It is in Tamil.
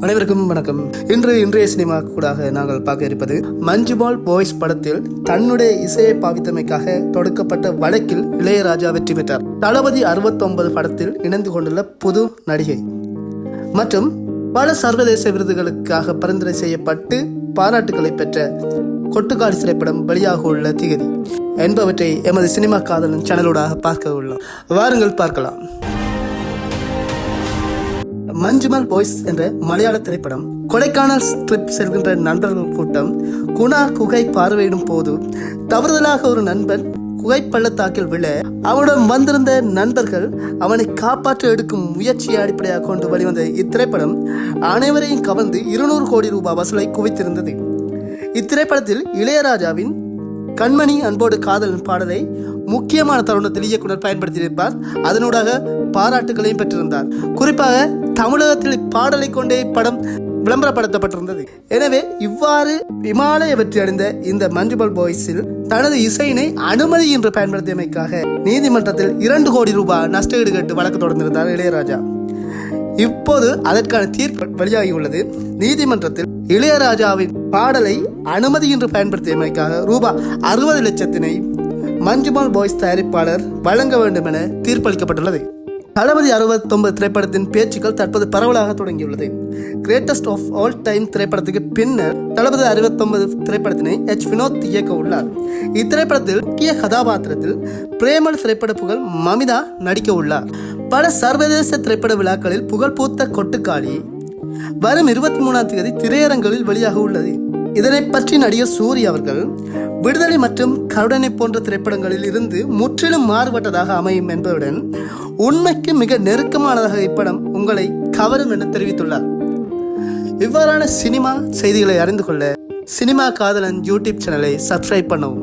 அனைவருக்கும் வணக்கம். இன்றைய சினிமா கூடாக நாங்கள் பார்க்க இருப்பது மஞ்சுபால் பாய்ஸ் படத்தில் தன்னுடைய இசையை பாவித்தமைக்காக தொடுக்கப்பட்ட வழக்கில் இளையராஜா வெற்றி பெற்றார். தளபதி 69 படத்தில் இணைந்து கொண்டுள்ள புது நடிகை மற்றும் பல சர்வதேச விருதுகளுக்காக பரிந்துரை செய்யப்பட்டு பாராட்டுகளை பெற்ற கொட்டுக்காளி திரைப்படம் வெளியாக உள்ள திகதி என்பவற்றை எமது சினிமா காதலன் சேனலோடாக பார்க்க உள்ளோம். வாருங்கள் பார்க்கலாம். மஞ்சுமல் பாய்ஸ் என்ற மலையாள திரைப்படம். கொடைக்கானல் ட்ரிப் செல்கின்ற நண்பர்கள் கூட்டம் குணா குகை பார்வையிடும் போது தவறுதலாக ஒரு நண்பன் குகை பள்ளத்தாக்கில் விழ அவனுடன் வந்திருந்த நண்பர்கள் அவனை காப்பாற்ற எடுக்கும் முயற்சியை அடிப்படையாக கொண்டு வெளிவந்த இத்திரைப்படம் அனைவரையும் கவர்ந்து 200 கோடி ரூபாய் வசூலை குவித்திருந்தது. இத்திரைப்படத்தில் இளையராஜாவின் கண்மணி அன்போடு காதலன் பாடலை முக்கியமான தருணத்தில் இயக்குனர் பயன்படுத்தியிருப்பார். அதனூடாக பாராட்டுகளையும் பெற்றிருந்தார். குறிப்பாக தமிழகத்தில் இப்பாடலை கொண்டே படம் விளம்பரப்படுத்தப்பட்டிருந்தது. எனவே இவ்வாறு இமாலய வெற்றி அடைந்த இந்த மஞ்சுபால் பாய்ஸில் தனது இசையினை அனுமதி என்று பயன்படுத்தியமைக்காக நீதிமன்றத்தில் 2 கோடி ரூபாய் நஷ்டஈடு கேட்டு வழக்கு தொடர்ந்திருந்தார் இளையராஜா. இப்போது அதற்கான தீர்ப்பு வெளியாகியுள்ளது. நீதிமன்றத்தில் இளையராஜாவின் பாடலை அனுமதி என்று பயன்படுத்தியமைக்காக ரூபாய் 60 லட்சத்தினை மஞ்சுபால் பாய்ஸ் தயாரிப்பாளர் வழங்க வேண்டும் என தீர்ப்பளிக்கப்பட்டுள்ளது. தளபதி 69 திரைப்படத்தின் பேச்சுக்கள் தற்போது பரவலாக தொடங்கியுள்ளது. கிரேட்டஸ்ட் ஆஃப் ஆல் டைம் திரைப்படத்துக்கு பின்னர் தளபதி 69 திரைப்படத்தினை வினோத் இயக்க உள்ளார். இத்திரைப்படத்தில் முக்கிய கதாபாத்திரத்தில் பிரேமல் திரைப்பட புகழ் மமிதா நடிக்க உள்ளார். பல சர்வதேச திரைப்பட விழாக்களில் புகழ்பூத்த கொட்டுக்காளி வரும் 23ஆம் தேதி திரையரங்களில் வெளியாக உள்ளது. இதனை பற்றி நடிகர் சூரி அவர்கள் விடுதலை மற்றும் கருடனை போன்ற திரைப்படங்களில் இருந்து முற்றிலும் மாறுபட்டதாக அமையும் என்பதுடன் உண்மைக்கு மிக நெருக்கமானதாக இப்படம் உங்களை கவரும் என தெரிவித்துள்ளார். இவ்வாறான சினிமா செய்திகளை அறிந்து கொள்ள சினிமா காதலன் யூடியூப் சேனலை சப்ஸ்கிரைப் பண்ணவும்.